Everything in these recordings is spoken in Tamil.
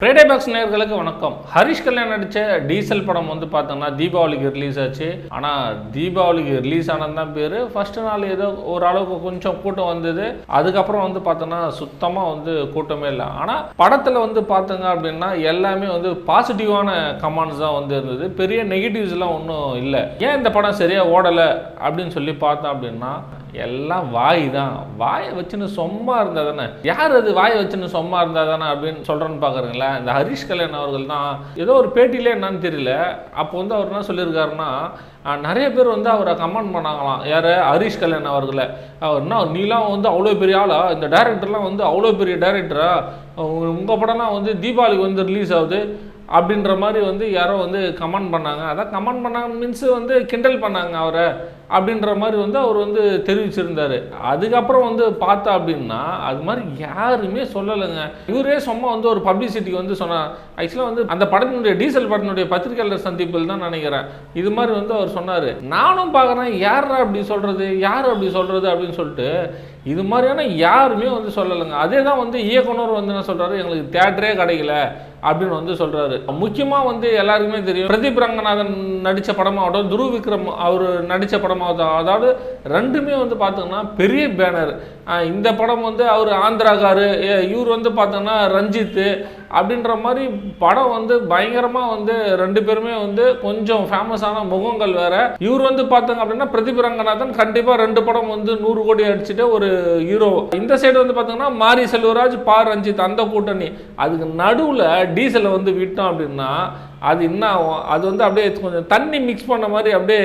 ஃப்ரைடே பாக்ஸ் நேயர்களுக்கு வணக்கம். ஹரிஷ் கல்யாண் நடித்த டீசல் படம் வந்து பார்த்தோம்னா தீபாவளிக்கு ரிலீஸ் ஆச்சு. ஆனால் தீபாவளிக்கு ரிலீஸ் ஆனது தான் பேர். ஃபர்ஸ்ட் நாள் ஏதோ ஓரளவுக்கு கொஞ்சம் கூட்டம் வந்தது. அதுக்கப்புறம் வந்து பார்த்தோன்னா சுத்தமாக வந்து கூட்டமே இல்லை. ஆனால் படத்தில் வந்து பார்த்தோங்க அப்படின்னா எல்லாமே வந்து பாசிட்டிவான கமெண்ட்ஸ் தான் வந்து இருந்தது. பெரிய நெகட்டிவ்ஸ்லாம் ஒன்றும் இல்லை. ஏன் இந்த படம் சரியாக ஓடலை அப்படின்னு சொல்லி பார்த்தோம் அப்படின்னா எல்லாம் வாய் தான். வாயை வச்சுன்னு சும்மா இருந்தால் தானே, யார் அது வாயை வச்சுன்னு சும்மா இருந்தால் தானே அப்படின்னு சொல்கிறேன்னு பார்க்குறீங்களா? இந்த ஹரிஷ் கல்யாண் அவர்கள் தான் ஏதோ ஒரு பேட்டியிலே என்னன்னு தெரியல. அப்போ வந்து அவர் என்ன சொல்லியிருக்காருன்னா, நிறைய பேர் வந்து அவரை கமெண்ட் பண்ணாங்களாம். யார்? ஹரிஷ் கல்யாண் அவர்களை. அவர்னா நீலாம் வந்து அவ்வளோ பெரிய ஆளா, இந்த டைரக்டர்லாம் வந்து அவ்வளோ பெரிய டைரக்டரா, உங்கள் படம்லாம் வந்து தீபாவளிக்கு வந்து ரிலீஸ் ஆகுது அப்படின்ற மாதிரி வந்து யாரோ வந்து கமெண்ட் பண்ணாங்க. அதான் கமெண்ட் பண்ணாங்க மீன்ஸ் வந்து கிண்டல் பண்ணாங்க அவரை அப்படின்ற மாதிரி வந்து அவர் வந்து தெரிவிச்சிருந்தார். அதுக்கப்புறம் வந்து பார்த்தா அப்படின்னா அது மாதிரி யாருமே சொல்லலைங்க. இவரே சும்மா வந்து ஒரு பப்ளிசிட்டிக்கு வந்து சொன்னார். ஆக்சுவலாக வந்து அந்த படத்தினுடைய டீசல் படத்தினுடைய பத்திரிகையாளர் சந்திப்பில் தான் நினைக்கிறேன் இது மாதிரி வந்து அவர் சொன்னார். நானும் பார்க்குறேன் யார் அப்படி சொல்கிறது, யார் அப்படி சொல்கிறது அப்படின்னு சொல்லிட்டு இது மாதிரியான யாருமே வந்து சொல்லலைங்க. அதே தான் வந்து இயக்குனர் வந்து என்ன சொல்கிறாரு, எங்களுக்கு தியேட்டரே கிடைக்கல அப்படின்னு வந்து சொல்கிறாரு. முக்கியமாக வந்து எல்லாருக்குமே தெரியும், பிரதீப் ரங்கநாதன் நடித்த படமாகட்டும், துருவ் விக்ரம் அவர் நடித்த படமாகட்டும், அதாவது ரெண்டுமே வந்து பார்த்தோங்கன்னா பெரிய பேனர். இந்த படம் வந்து அவர் ஆந்திராக்காரு, இவர் வந்து பார்த்தோன்னா ரஞ்சித்து அப்படின்ற மாதிரி படம் வந்து பயங்கரமாக வந்து ரெண்டு பேருமே வந்து கொஞ்சம் ஃபேமஸான முகங்கள் வேற. இவர் வந்து பார்த்தோங்க அப்படின்னா பிரதீப் ரங்கநாதன் கண்டிப்பாக 2 படம் வந்து 100 கோடி அடிச்சுட்டு ஒரு ஹீரோ. இந்த சைடு வந்து பார்த்தோங்கன்னா மாரி செல்வராஜ், பா ரஞ்சித், அந்த கூட்டணி. அதுக்கு நடுவில் டீசலை வந்து விட்டோம் அப்படின்னா அது என்ன ஆகும், அது வந்து அப்படியே கொஞ்சம் தண்ணி மிக்ஸ் பண்ண மாதிரி அப்படியே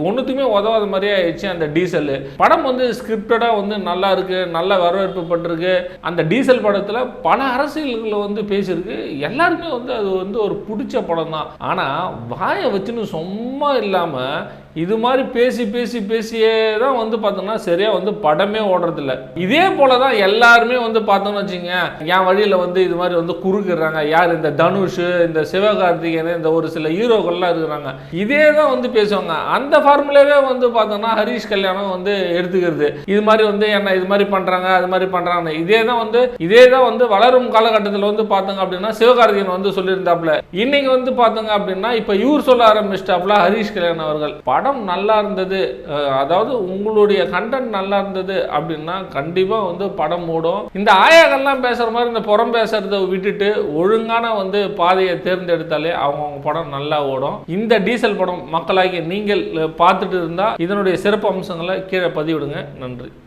ஒன்றுத்துக்குமே உதவாத மாதிரியே ஆயிடுச்சு அந்த டீசல் படம். வந்து ஸ்கிரிப்டடாக வந்து நல்லா இருக்கு, நல்ல வரவேற்பு பட்டிருக்கு. அந்த டீசல் படத்தில் பல அரசியல்களை வந்து பேசியிருக்கு. எல்லாருமே வந்து அது வந்து ஒரு பிடிச்ச படம் தான். ஆனால் வாயை வச்சுன்னு சும்மா இல்லாமல் இது மாதிரி பேசியே தான் வந்து பார்த்தோம்னா சரியாக வந்து படமே ஓடுறதில்ல. இதே போல தான் எல்லாருமே வந்து பார்த்தோம்னு வச்சுங்க, என் வழியில் வந்து இது மாதிரி வந்து குறுக்குறாங்க. யார்? இந்த தனுஷ், இந்த சிவகார்த்திகேயன், இந்த ஒரு சில ஹீரோக்கள்லாம் இருக்கிறாங்க. இதே தான் வந்து பேசுவாங்க. அந்த ஃபார்முலாவே வந்து பார்த்தோம்னா ஹரிஷ் கல்யாணம் வந்து எடுத்துக்கிறது. இது மாதிரி வந்து என்ன இது மாதிரி பண்ணுறாங்க, அது மாதிரி பண்ணுறாங்க. இதே தான் வந்து வளரும் காலகட்டத்தில் வந்து பார்த்தோங்க அப்படின்னா சிவகார்த்திகேயன் வந்து சொல்லியிருந்தாப்புல. இன்னைக்கு வந்து பார்த்தோங்க அப்படின்னா இப்போ இவர் சொல்ல ஆரம்பிச்சிட்டாப்புல ஹரிஷ் கல்யாண் அவர்கள். படம் நல்லா இருந்தது, அதாவது உங்களுடைய கண்டென்ட் நல்லா இருந்தது அப்படின்னா கண்டிப்பாக வந்து படம் ஓடும். இந்த ஆயாக்கள்லாம் பேசுகிற மாதிரி இந்த புறம் பேசுறதை விட்டுட்டு ஒழுங்கான வந்து பாதையை தேர்ந்தெடுத்தாலே அவங்க படம் நல்லா ஓடும். இந்த டீசல் படம் மக்களாகி நீங்கள் பார்த்துட்டு இருந்தால் இதனுடைய சிறப்பு அம்சங்களை கீழே பதிவிடுங்க. நன்றி.